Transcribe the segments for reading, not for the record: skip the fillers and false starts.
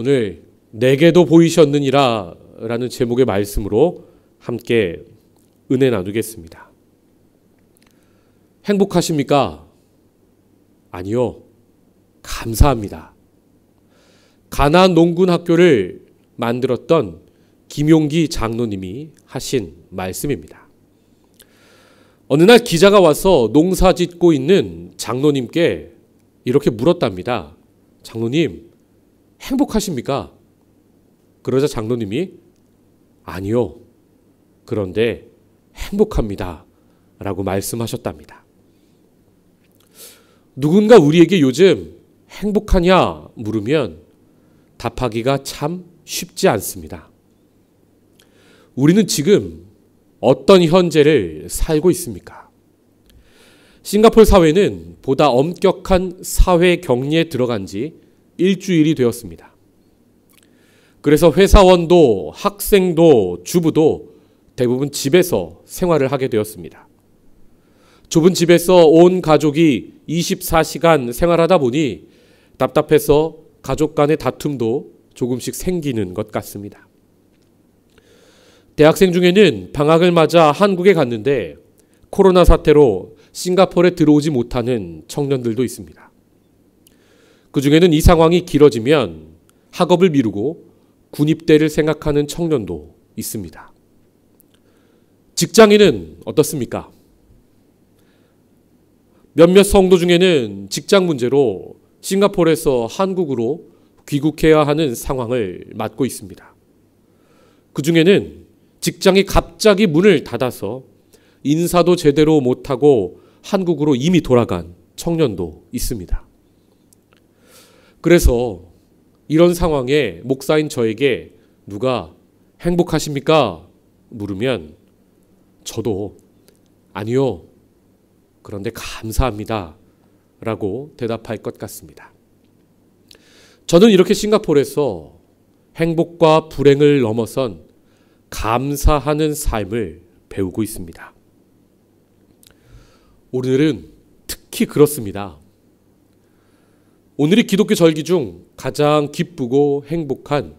오늘 내게도 보이셨느니라 라는 제목의 말씀으로 함께 은혜 나누겠습니다. 행복하십니까? 아니요. 감사합니다. 가나안 농군 학교를 만들었던 김용기 장로님이 하신 말씀입니다. 어느 날 기자가 와서 농사 짓고 있는 장로님께 이렇게 물었답니다. 장로님, 행복하십니까? 그러자 장로님이 아니요. 그런데 행복합니다. 라고 말씀하셨답니다. 누군가 우리에게 요즘 행복하냐 물으면 답하기가 참 쉽지 않습니다. 우리는 지금 어떤 현재를 살고 있습니까? 싱가포르 사회는 보다 엄격한 사회 격리에 들어간 지 일주일이 되었습니다. 그래서 회사원도 학생도 주부도 대부분 집에서 생활을 하게 되었습니다. 좁은 집에서 온 가족이 24시간 생활하다 보니 답답해서 가족 간의 다툼도 조금씩 생기는 것 같습니다. 대학생 중에는 방학을 맞아 한국에 갔는데 코로나 사태로 싱가포르에 들어오지 못하는 청년들도 있습니다. 그 중에는 이 상황이 길어지면 학업을 미루고 군입대를 생각하는 청년도 있습니다. 직장인은 어떻습니까? 몇몇 성도 중에는 직장 문제로 싱가포르에서 한국으로 귀국해야 하는 상황을 맞고 있습니다. 그 중에는 직장이 갑자기 문을 닫아서 인사도 제대로 못하고 한국으로 이미 돌아간 청년도 있습니다. 그래서 이런 상황에 목사인 저에게 누가 행복하십니까? 물으면 저도 아니요. 그런데 감사합니다. 라고 대답할 것 같습니다. 저는 이렇게 싱가포르에서 행복과 불행을 넘어선 감사하는 삶을 배우고 있습니다. 오늘은 특히 그렇습니다. 오늘이 기독교 절기 중 가장 기쁘고 행복한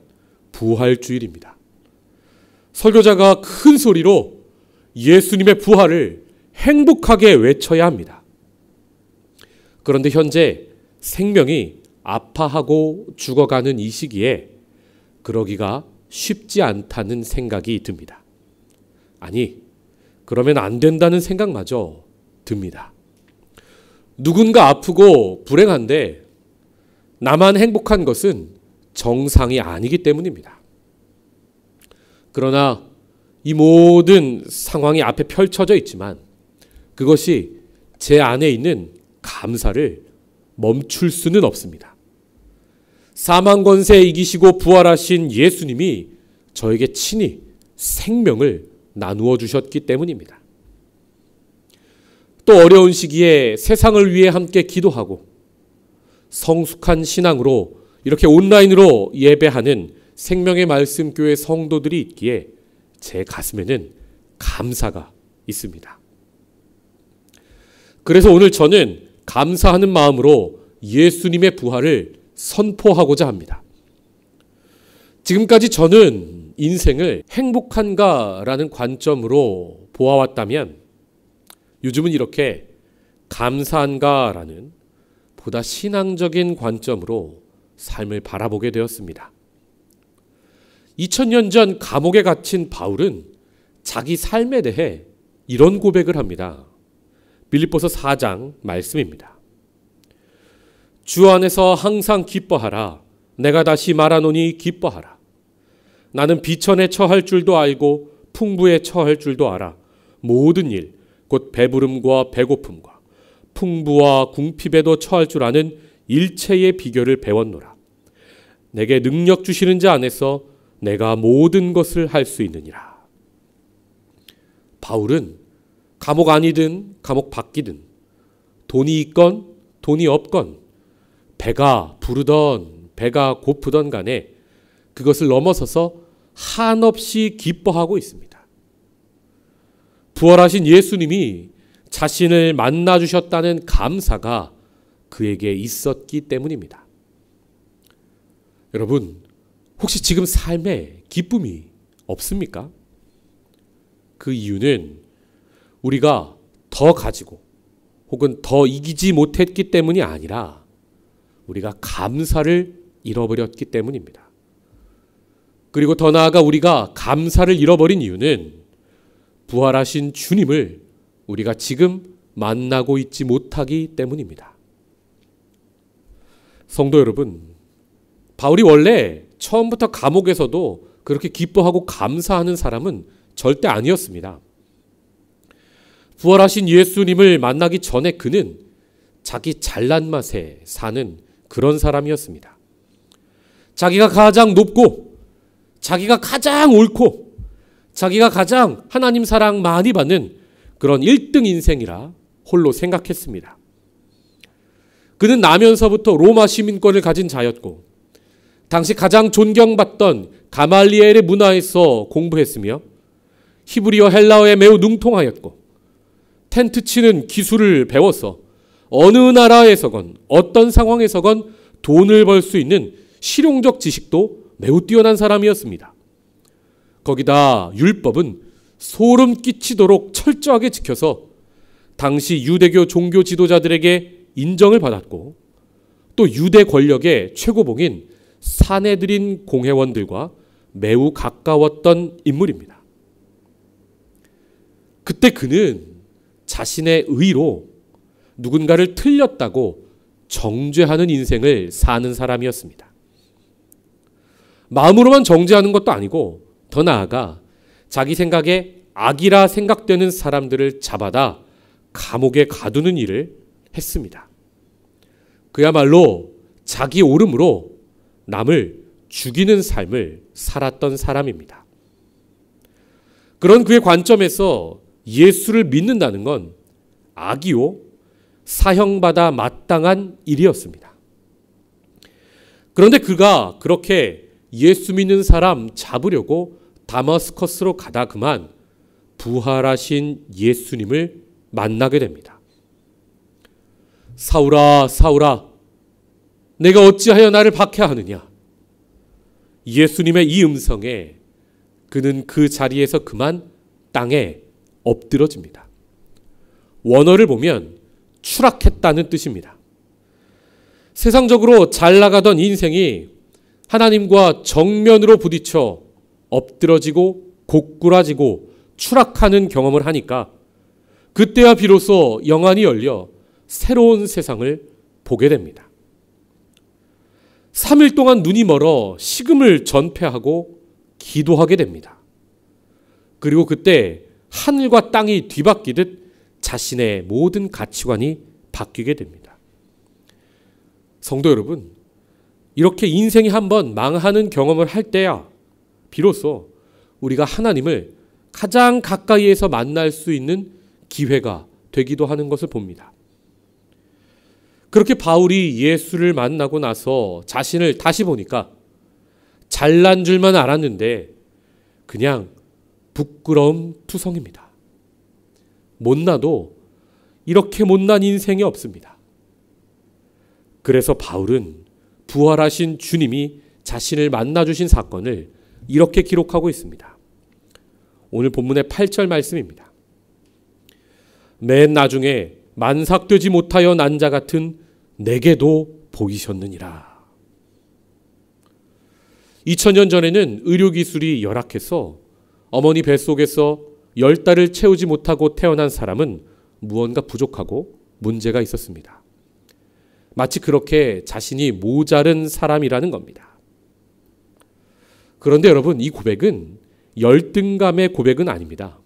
부활주일입니다. 설교자가 큰 소리로 예수님의 부활을 행복하게 외쳐야 합니다. 그런데 현재 생명이 아파하고 죽어가는 이 시기에 그러기가 쉽지 않다는 생각이 듭니다. 아니, 그러면 안 된다는 생각마저 듭니다. 누군가 아프고 불행한데 나만 행복한 것은 정상이 아니기 때문입니다. 그러나 이 모든 상황이 앞에 펼쳐져 있지만 그것이 제 안에 있는 감사를 멈출 수는 없습니다. 사망 권세 이기시고 부활하신 예수님이 저에게 친히 생명을 나누어 주셨기 때문입니다. 또 어려운 시기에 세상을 위해 함께 기도하고 성숙한 신앙으로 이렇게 온라인으로 예배하는 생명의 말씀 교회 성도들이 있기에 제 가슴에는 감사가 있습니다. 그래서 오늘 저는 감사하는 마음으로 예수님의 부활을 선포하고자 합니다. 지금까지 저는 인생을 행복한가라는 관점으로 보아왔다면 요즘은 이렇게 감사한가라는 보다 신앙적인 관점으로 삶을 바라보게 되었습니다. 2000년 전 감옥에 갇힌 바울은 자기 삶에 대해 이런 고백을 합니다. 빌립보서 4장 말씀입니다. 주 안에서 항상 기뻐하라. 내가 다시 말하노니 기뻐하라. 나는 비천에 처할 줄도 알고 풍부에 처할 줄도 알아. 모든 일, 곧 배부름과 배고픔과 풍부와 궁핍에도 처할 줄 아는 일체의 비결을 배웠노라. 내게 능력 주시는 자 안에서 내가 모든 것을 할 수 있느니라. 바울은 감옥 안이든 감옥 밖이든 돈이 있건 돈이 없건 배가 부르던 배가 고프던 간에 그것을 넘어서서 한없이 기뻐하고 있습니다. 부활하신 예수님이 자신을 만나주셨다는 감사가 그에게 있었기 때문입니다. 여러분, 혹시 지금 삶에 기쁨이 없습니까? 그 이유는 우리가 더 가지고 혹은 더 이기지 못했기 때문이 아니라 우리가 감사를 잃어버렸기 때문입니다. 그리고 더 나아가 우리가 감사를 잃어버린 이유는 부활하신 주님을 우리가 지금 만나고 있지 못하기 때문입니다. 성도 여러분, 바울이 원래 처음부터 감옥에서도 그렇게 기뻐하고 감사하는 사람은 절대 아니었습니다. 부활하신 예수님을 만나기 전에 그는 자기 잘난 맛에 사는 그런 사람이었습니다. 자기가 가장 높고 자기가 가장 옳고 자기가 가장 하나님 사랑 많이 받는 그런 1등 인생이라 홀로 생각했습니다. 그는 나면서부터 로마 시민권을 가진 자였고 당시 가장 존경받던 가말리엘의 문화에서 공부했으며 히브리어 헬라어에 매우 능통하였고 텐트 치는 기술을 배워서 어느 나라에서건 어떤 상황에서건 돈을 벌 수 있는 실용적 지식도 매우 뛰어난 사람이었습니다. 거기다 율법은 소름 끼치도록 철저하게 지켜서 당시 유대교 종교 지도자들에게 인정을 받았고 또 유대 권력의 최고봉인 사내들인 공회원들과 매우 가까웠던 인물입니다. 그때 그는 자신의 의로 누군가를 틀렸다고 정죄하는 인생을 사는 사람이었습니다. 마음으로만 정죄하는 것도 아니고 더 나아가 자기 생각에 악이라 생각되는 사람들을 잡아다 감옥에 가두는 일을 했습니다. 그야말로 자기 오름으로 남을 죽이는 삶을 살았던 사람입니다. 그런 그의 관점에서 예수를 믿는다는 건 악이요 사형받아 마땅한 일이었습니다. 그런데 그가 그렇게 예수 믿는 사람 잡으려고 다마스커스로 가다 그만 부활하신 예수님을 만나게 됩니다. 사울아, 사울아, 내가 어찌하여 나를 박해하느냐? 예수님의 이 음성에 그는 그 자리에서 그만 땅에 엎드러집니다. 원어를 보면 추락했다는 뜻입니다. 세상적으로 잘 나가던 인생이 하나님과 정면으로 부딪혀 엎드러지고 고꾸라지고 추락하는 경험을 하니까 그때야 비로소 영안이 열려 새로운 세상을 보게 됩니다. 3일 동안 눈이 멀어 식음을 전폐하고 기도하게 됩니다. 그리고 그때 하늘과 땅이 뒤바뀌듯 자신의 모든 가치관이 바뀌게 됩니다. 성도 여러분, 이렇게 인생이 한번 망하는 경험을 할 때야 비로소 우리가 하나님을 가장 가까이에서 만날 수 있는 기회가 되기도 하는 것을 봅니다. 그렇게 바울이 예수를 만나고 나서 자신을 다시 보니까 잘난 줄만 알았는데 그냥 부끄러움 투성입니다. 못나도 이렇게 못난 인생이 없습니다. 그래서 바울은 부활하신 주님이 자신을 만나주신 사건을 이렇게 기록하고 있습니다. 오늘 본문의 8절 말씀입니다. 맨 나중에 만삭되지 못하여 난 자 같은 내게도 보이셨느니라. 2000년 전에는 의료기술이 열악해서 어머니 뱃속에서 10달을 채우지 못하고 태어난 사람은 무언가 부족하고 문제가 있었습니다. 마치 그렇게 자신이 모자른 사람이라는 겁니다. 그런데 여러분, 이 고백은 열등감의 고백은 아닙니다.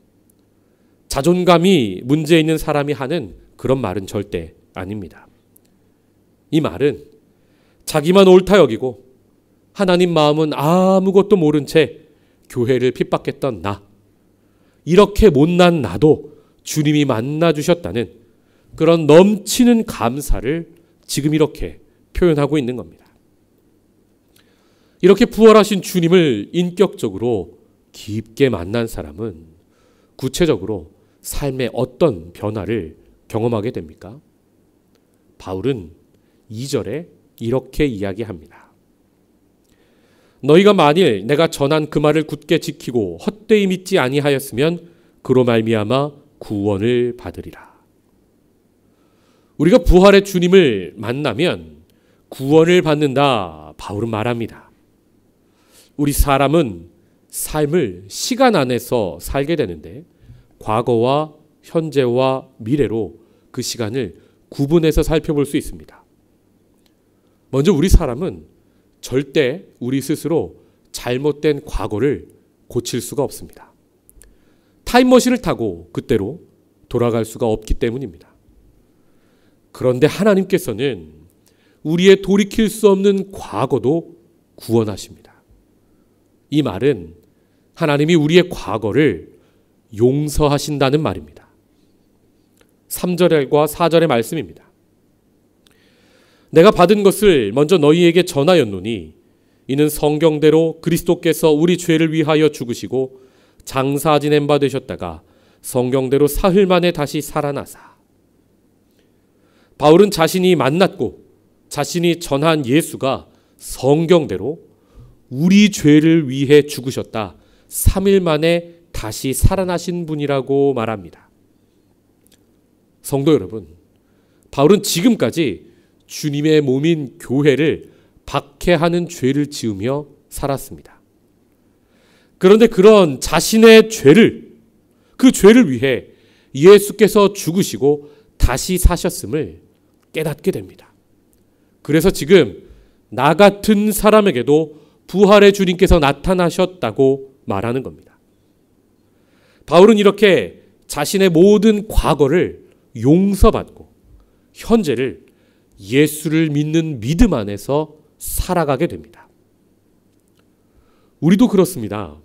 자존감이 문제 있는 사람이 하는 그런 말은 절대 아닙니다. 이 말은 자기만 옳다 여기고 하나님 마음은 아무것도 모른 채 교회를 핍박했던 나, 이렇게 못난 나도 주님이 만나주셨다는 그런 넘치는 감사를 지금 이렇게 표현하고 있는 겁니다. 이렇게 부활하신 주님을 인격적으로 깊게 만난 사람은 구체적으로 삶의 어떤 변화를 경험하게 됩니까? 바울은 2절에 이렇게 이야기합니다. 너희가 만일 내가 전한 그 말을 굳게 지키고 헛되이 믿지 아니하였으면 그로 말미암아 구원을 받으리라. 우리가 부활의 주님을 만나면 구원을 받는다, 바울은 말합니다. 우리 사람은 삶을 시간 안에서 살게 되는데 과거와 현재와 미래로 그 시간을 구분해서 살펴볼 수 있습니다. 먼저 우리 사람은 절대 우리 스스로 잘못된 과거를 고칠 수가 없습니다. 타임머신을 타고 그때로 돌아갈 수가 없기 때문입니다. 그런데 하나님께서는 우리의 돌이킬 수 없는 과거도 구원하십니다. 이 말은 하나님이 우리의 과거를 용서하신다는 말입니다. 3절과 4절의 말씀입니다. 내가 받은 것을 먼저 너희에게 전하였노니 이는 성경대로 그리스도께서 우리 죄를 위하여 죽으시고 장사 지낸 바 되셨다가 성경대로 사흘 만에 다시 살아나사. 바울은 자신이 만났고 자신이 전한 예수가 성경대로 우리 죄를 위해 죽으셨다, 3일 만에 다시 살아나신 분이라고 말합니다. 성도 여러분, 바울은 지금까지 주님의 몸인 교회를 박해하는 죄를 지으며 살았습니다. 그런데 그런 자신의 죄를, 그 죄를 위해 예수께서 죽으시고 다시 사셨음을 깨닫게 됩니다. 그래서 지금 나 같은 사람에게도 부활의 주님께서 나타나셨다고 말하는 겁니다. 바울은 이렇게 자신의 모든 과거를 용서받고 현재를 예수를 믿는 믿음 안에서 살아가게 됩니다. 우리도 그렇습니다.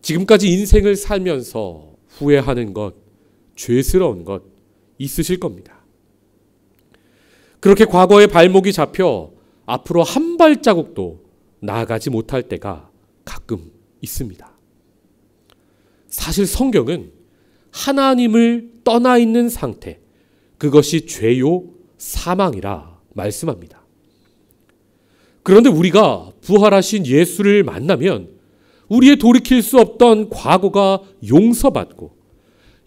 지금까지 인생을 살면서 후회하는 것, 죄스러운 것 있으실 겁니다. 그렇게 과거의 발목이 잡혀 앞으로 한 발자국도 나아가지 못할 때가 가끔 있습니다. 사실 성경은 하나님을 떠나 있는 상태, 그것이 죄요 사망이라 말씀합니다. 그런데 우리가 부활하신 예수를 만나면 우리의 돌이킬 수 없던 과거가 용서받고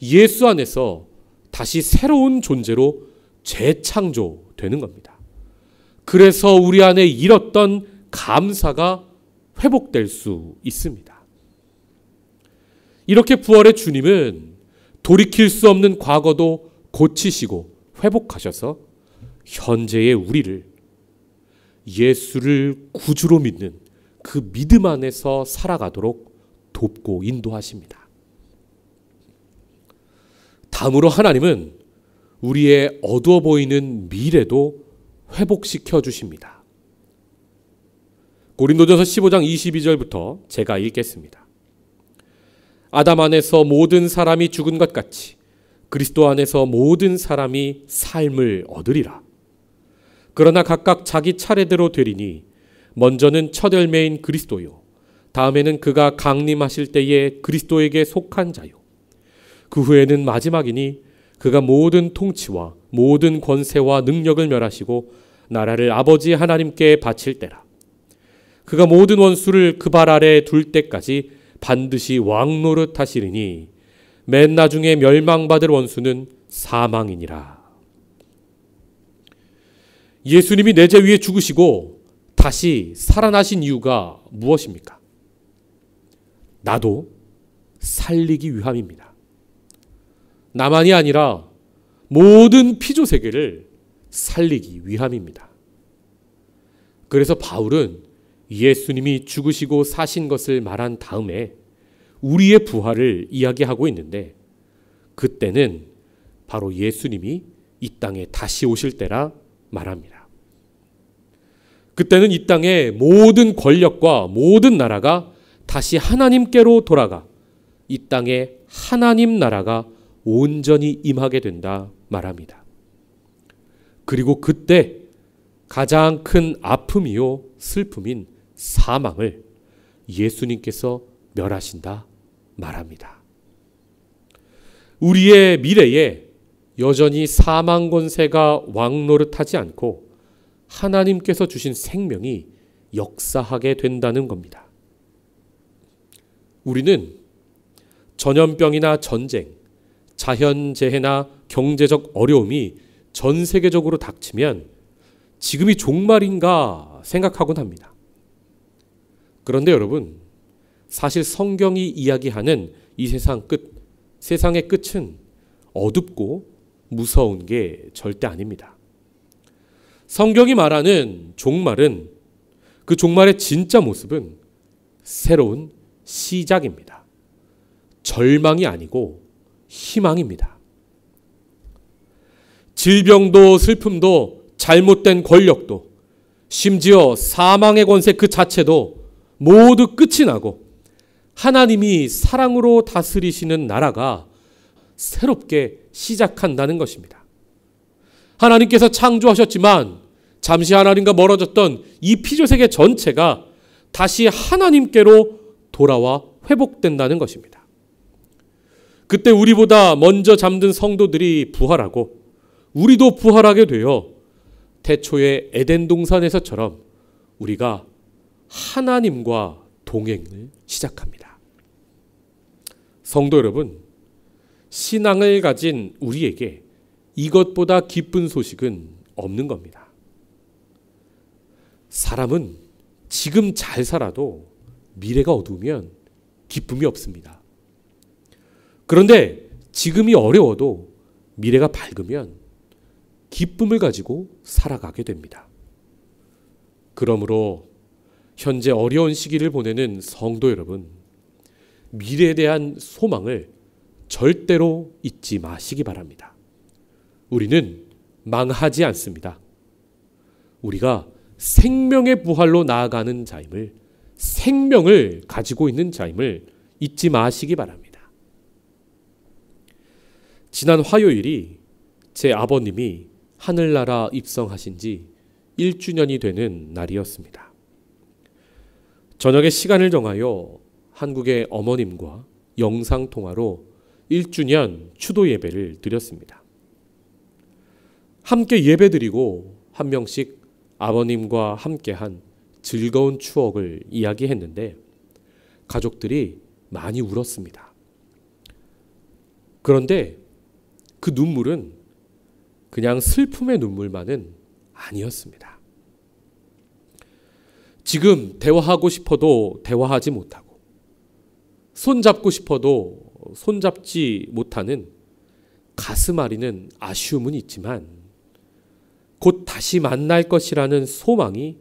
예수 안에서 다시 새로운 존재로 재창조되는 겁니다. 그래서 우리 안에 잃었던 감사가 회복될 수 있습니다. 이렇게 부활의 주님은 돌이킬 수 없는 과거도 고치시고 회복하셔서 현재의 우리를 예수를 구주로 믿는 그 믿음 안에서 살아가도록 돕고 인도하십니다. 다음으로 하나님은 우리의 어두워 보이는 미래도 회복시켜 주십니다. 고린도전서 15장 22절부터 제가 읽겠습니다. 아담 안에서 모든 사람이 죽은 것 같이 그리스도 안에서 모든 사람이 삶을 얻으리라. 그러나 각각 자기 차례대로 되리니 먼저는 첫 열매인 그리스도요, 다음에는 그가 강림하실 때에 그리스도에게 속한 자요, 그 후에는 마지막이니 그가 모든 통치와 모든 권세와 능력을 멸하시고 나라를 아버지 하나님께 바칠 때라. 그가 모든 원수를 그 발 아래 둘 때까지 반드시 왕노릇 하시리니 맨 나중에 멸망받을 원수는 사망이니라. 예수님이 내 죄 위에 죽으시고 다시 살아나신 이유가 무엇입니까? 나도 살리기 위함입니다. 나만이 아니라 모든 피조 세계를 살리기 위함입니다. 그래서 바울은 예수님이 죽으시고 사신 것을 말한 다음에 우리의 부활을 이야기하고 있는데, 그때는 바로 예수님이 이 땅에 다시 오실 때라 말합니다. 그때는 이 땅의 모든 권력과 모든 나라가 다시 하나님께로 돌아가 이 땅에 하나님 나라가 온전히 임하게 된다 말합니다. 그리고 그때 가장 큰 아픔이요 슬픔인 사망을 예수님께서 멸하신다 말합니다. 우리의 미래에 여전히 사망 권세가 왕노릇하지 않고 하나님께서 주신 생명이 역사하게 된다는 겁니다. 우리는 전염병이나 전쟁, 자연재해나 경제적 어려움이 전 세계적으로 닥치면 지금이 종말인가 생각하곤 합니다. 그런데 여러분, 사실 성경이 이야기하는 이 세상의 끝은 어둡고 무서운 게 절대 아닙니다. 성경이 말하는 종말은, 그 종말의 진짜 모습은 새로운 시작입니다. 절망이 아니고 희망입니다. 질병도 슬픔도 잘못된 권력도 심지어 사망의 권세 그 자체도 모두 끝이 나고 하나님이 사랑으로 다스리시는 나라가 새롭게 시작한다는 것입니다. 하나님께서 창조하셨지만 잠시 하나님과 멀어졌던 이 피조세계 전체가 다시 하나님께로 돌아와 회복된다는 것입니다. 그때 우리보다 먼저 잠든 성도들이 부활하고 우리도 부활하게 되어 태초의 에덴 동산에서처럼 우리가 하나님과 동행을 시작합니다. 성도 여러분, 신앙을 가진 우리에게 이것보다 기쁜 소식은 없는 겁니다. 사람은 지금 잘 살아도 미래가 어두우면 기쁨이 없습니다. 그런데 지금이 어려워도 미래가 밝으면 기쁨을 가지고 살아가게 됩니다. 그러므로 현재 어려운 시기를 보내는 성도 여러분, 미래에 대한 소망을 절대로 잊지 마시기 바랍니다. 우리는 망하지 않습니다. 우리가 생명의 부활로 나아가는 자임을, 생명을 가지고 있는 자임을 잊지 마시기 바랍니다. 지난 화요일이 제 아버님이 하늘나라 입성하신 지 1주년이 되는 날이었습니다. 저녁에 시간을 정하여 한국의 어머님과 영상통화로 1주년 추도 예배를 드렸습니다. 함께 예배드리고 한 명씩 아버님과 함께한 즐거운 추억을 이야기했는데 가족들이 많이 울었습니다. 그런데 그 눈물은 그냥 슬픔의 눈물만은 아니었습니다. 지금 대화하고 싶어도 대화하지 못하고 손잡고 싶어도 손잡지 못하는 가슴 아리는 아쉬움은 있지만 곧 다시 만날 것이라는 소망이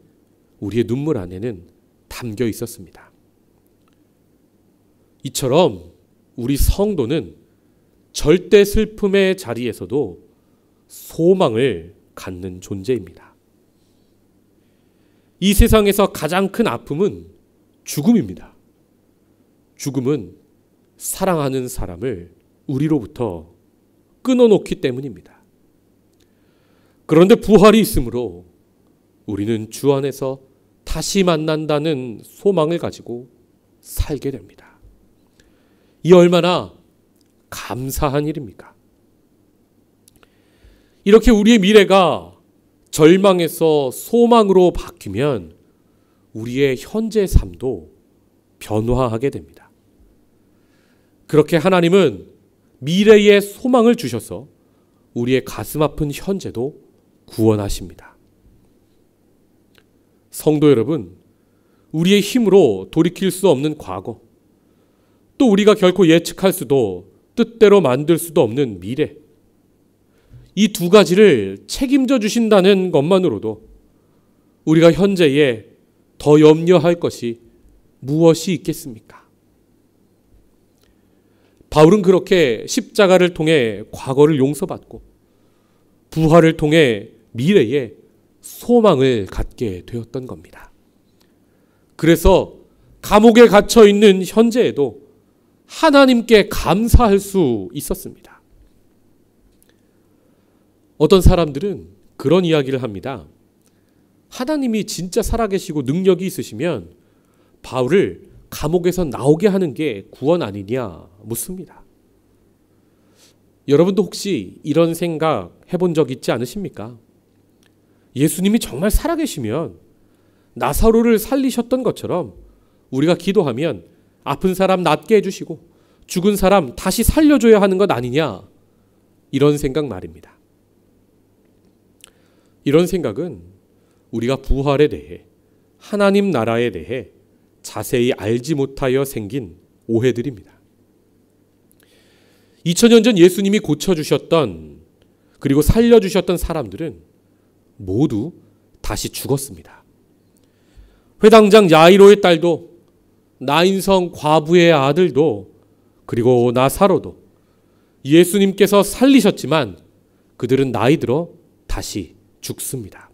우리의 눈물 안에는 담겨 있었습니다. 이처럼 우리 성도는 절대 슬픔의 자리에서도 소망을 갖는 존재입니다. 이 세상에서 가장 큰 아픔은 죽음입니다. 죽음은 사랑하는 사람을 우리로부터 끊어놓기 때문입니다. 그런데 부활이 있으므로 우리는 주 안에서 다시 만난다는 소망을 가지고 살게 됩니다. 이 얼마나 감사한 일입니까? 이렇게 우리의 미래가 절망에서 소망으로 바뀌면 우리의 현재 삶도 변화하게 됩니다. 그렇게 하나님은 미래의 소망을 주셔서 우리의 가슴 아픈 현재도 구원하십니다. 성도 여러분, 우리의 힘으로 돌이킬 수 없는 과거, 또 우리가 결코 예측할 수도 뜻대로 만들 수도 없는 미래, 이 두 가지를 책임져 주신다는 것만으로도 우리가 현재에 더 염려할 것이 무엇이 있겠습니까? 바울은 그렇게 십자가를 통해 과거를 용서받고 부활을 통해 미래에 소망을 갖게 되었던 겁니다. 그래서 감옥에 갇혀 있는 현재에도 하나님께 감사할 수 있었습니다. 어떤 사람들은 그런 이야기를 합니다. 하나님이 진짜 살아계시고 능력이 있으시면 바울을 감옥에서 나오게 하는 게 구원 아니냐 묻습니다. 여러분도 혹시 이런 생각 해본 적 있지 않으십니까? 예수님이 정말 살아계시면 나사로를 살리셨던 것처럼 우리가 기도하면 아픈 사람 낫게 해주시고 죽은 사람 다시 살려줘야 하는 것 아니냐, 이런 생각 말입니다. 이런 생각은 우리가 부활에 대해, 하나님 나라에 대해 자세히 알지 못하여 생긴 오해들입니다. 2000년 전 예수님이 고쳐주셨던, 그리고 살려주셨던 사람들은 모두 다시 죽었습니다. 회당장 야이로의 딸도, 나인성 과부의 아들도, 그리고 나사로도 예수님께서 살리셨지만 그들은 나이 들어 다시 죽습니다.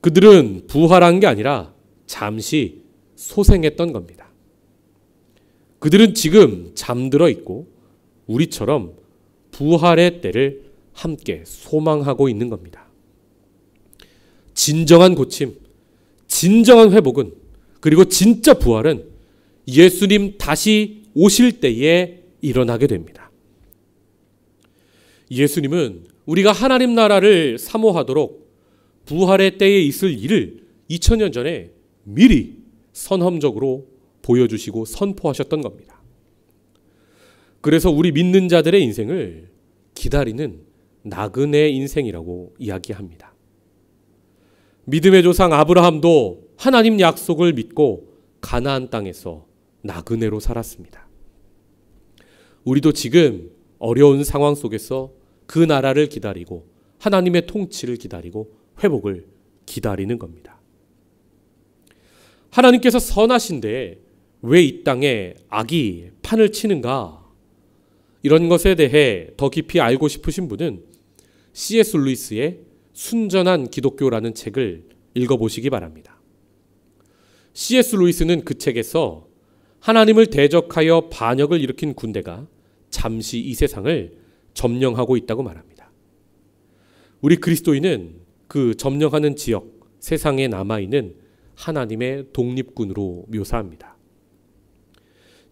그들은 부활한 게 아니라 잠시 소생했던 겁니다. 그들은 지금 잠들어 있고 우리처럼 부활의 때를 함께 소망하고 있는 겁니다. 진정한 고침, 진정한 회복은, 그리고 진짜 부활은 예수님 다시 오실 때에 일어나게 됩니다. 예수님은 우리가 하나님 나라를 사모하도록 부활의 때에 있을 일을 2000년 전에 미리 선험적으로 보여주시고 선포하셨던 겁니다. 그래서 우리 믿는 자들의 인생을 기다리는 나그네 인생이라고 이야기합니다. 믿음의 조상 아브라함도 하나님 약속을 믿고 가나안 땅에서 나그네로 살았습니다. 우리도 지금 어려운 상황 속에서 그 나라를 기다리고 하나님의 통치를 기다리고 회복을 기다리는 겁니다. 하나님께서 선하신데 왜 이 땅에 악이 판을 치는가? 이런 것에 대해 더 깊이 알고 싶으신 분은 C.S. 루이스의 순전한 기독교라는 책을 읽어보시기 바랍니다. C.S. 루이스는 그 책에서 하나님을 대적하여 반역을 일으킨 군대가 잠시 이 세상을 점령하고 있다고 말합니다. 우리 그리스도인은 그 점령하는 지역, 세상에 남아있는 하나님의 독립군으로 묘사합니다.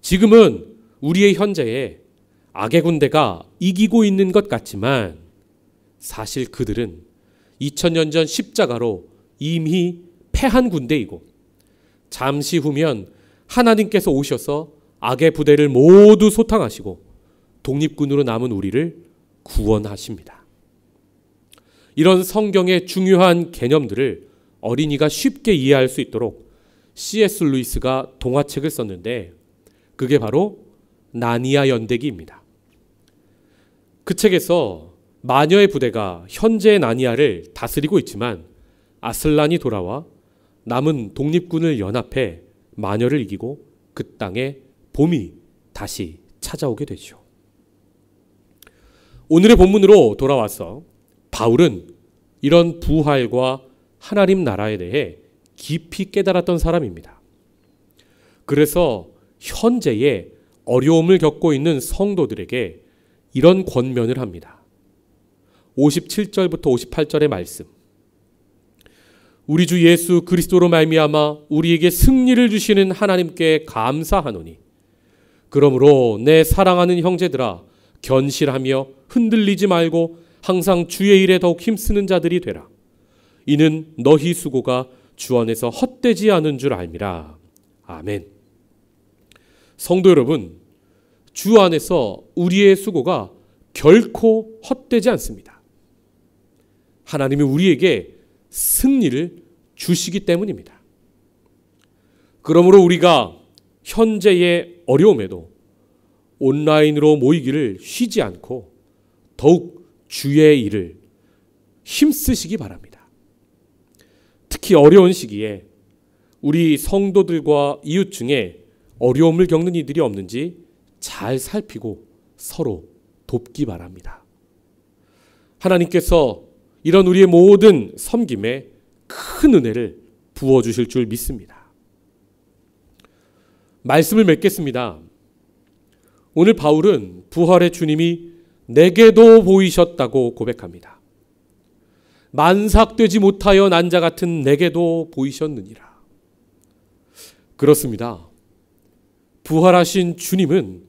지금은 우리의 현재에 악의 군대가 이기고 있는 것 같지만 사실 그들은 2000년 전 십자가로 이미 패한 군대이고 잠시 후면 하나님께서 오셔서 악의 부대를 모두 소탕하시고 독립군으로 남은 우리를 구원하십니다. 이런 성경의 중요한 개념들을 어린이가 쉽게 이해할 수 있도록 C.S. 루이스가 동화책을 썼는데 그게 바로 나니아 연대기입니다. 그 책에서 마녀의 부대가 현재의 나니아를 다스리고 있지만 아슬란이 돌아와 남은 독립군을 연합해 마녀를 이기고 그 땅에 봄이 다시 찾아오게 되죠. 오늘의 본문으로 돌아와서 바울은 이런 부활과 하나님 나라에 대해 깊이 깨달았던 사람입니다. 그래서 현재의 어려움을 겪고 있는 성도들에게 이런 권면을 합니다. 57절부터 58절의 말씀. 우리 주 예수 그리스도로 말미암아 우리에게 승리를 주시는 하나님께 감사하노니 그러므로 내 사랑하는 형제들아 견실하며 흔들리지 말고 항상 주의 일에 더욱 힘쓰는 자들이 되라. 이는 너희 수고가 주 안에서 헛되지 않은 줄 알미라. 아멘. 성도 여러분, 주 안에서 우리의 수고가 결코 헛되지 않습니다. 하나님이 우리에게 승리를 주시기 때문입니다. 그러므로 우리가 현재의 어려움에도 온라인으로 모이기를 쉬지 않고 더욱 주의 일을 힘쓰시기 바랍니다. 특히 어려운 시기에 우리 성도들과 이웃 중에 어려움을 겪는 이들이 없는지 잘 살피고 서로 돕기 바랍니다. 하나님께서 이런 우리의 모든 섬김에 큰 은혜를 부어주실 줄 믿습니다. 말씀을 맺겠습니다. 오늘 바울은 부활의 주님이 내게도 보이셨다고 고백합니다. 만삭되지 못하여 난 자 같은 내게도 보이셨느니라. 그렇습니다. 부활하신 주님은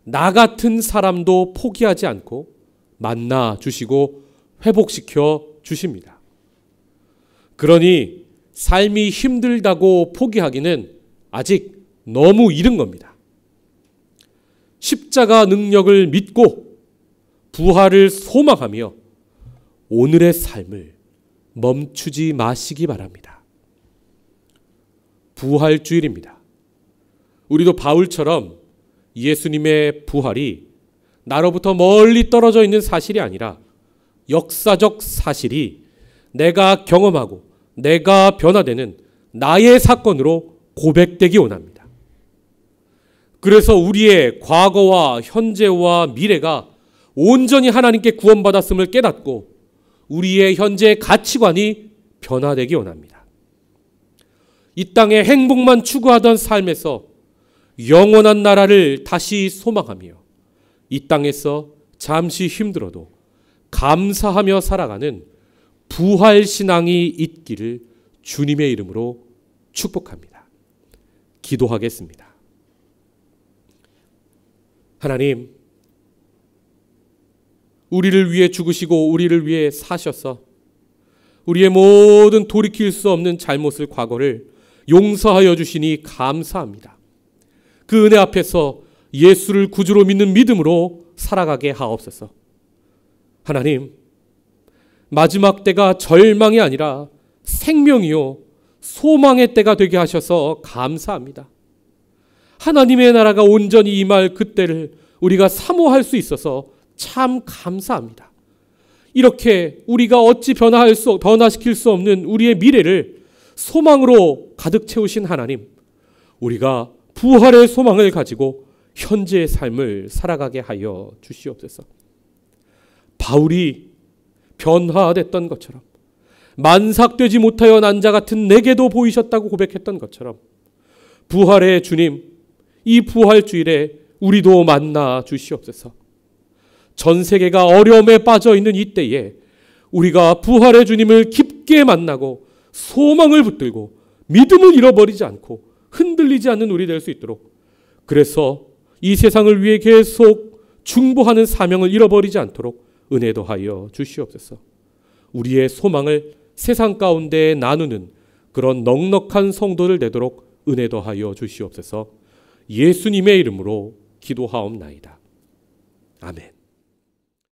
나 같은 사람도 포기하지 않고 만나 주시고 회복시켜 주십니다. 그러니 삶이 힘들다고 포기하기는 아직 너무 이른 겁니다. 십자가 능력을 믿고 부활을 소망하며 오늘의 삶을 멈추지 마시기 바랍니다. 부활주일입니다. 우리도 바울처럼 예수님의 부활이 나로부터 멀리 떨어져 있는 사실이 아니라 역사적 사실이 내가 경험하고 내가 변화되는 나의 사건으로 고백되기 원합니다. 그래서 우리의 과거와 현재와 미래가 온전히 하나님께 구원받았음을 깨닫고 우리의 현재 가치관이 변화되기 원합니다. 이 땅의 행복만 추구하던 삶에서 영원한 나라를 다시 소망하며 이 땅에서 잠시 힘들어도 감사하며 살아가는 부활신앙이 있기를 주님의 이름으로 축복합니다. 기도하겠습니다. 하나님, 우리를 위해 죽으시고 우리를 위해 사셔서 우리의 모든 돌이킬 수 없는 잘못을 과거를 용서하여 주시니 감사합니다. 그 은혜 앞에서 예수를 구주로 믿는 믿음으로 살아가게 하옵소서. 하나님, 마지막 때가 절망이 아니라 생명이요 소망의 때가 되게 하셔서 감사합니다. 하나님의 나라가 온전히 임할 그때를 우리가 사모할 수 있어서 참 감사합니다. 이렇게 우리가 어찌 변화시킬 수 없는 우리의 미래를 소망으로 가득 채우신 하나님, 우리가 부활의 소망을 가지고 현재의 삶을 살아가게 하여 주시옵소서. 바울이 변화됐던 것처럼 만삭되지 못하여 난 자 같은 내게도 보이셨다고 고백했던 것처럼 부활의 주님, 이 부활주일에 우리도 만나 주시옵소서. 전 세계가 어려움에 빠져 있는 이때에 우리가 부활의 주님을 깊게 만나고 소망을 붙들고 믿음을 잃어버리지 않고 흔들리지 않는 우리 될 수 있도록, 그래서 이 세상을 위해 계속 중보하는 사명을 잃어버리지 않도록 은혜도 하여 주시옵소서. 우리의 소망을 세상 가운데 나누는 그런 넉넉한 성도를 되도록 은혜도 하여 주시옵소서. 예수님의 이름으로 기도하옵나이다. 아멘.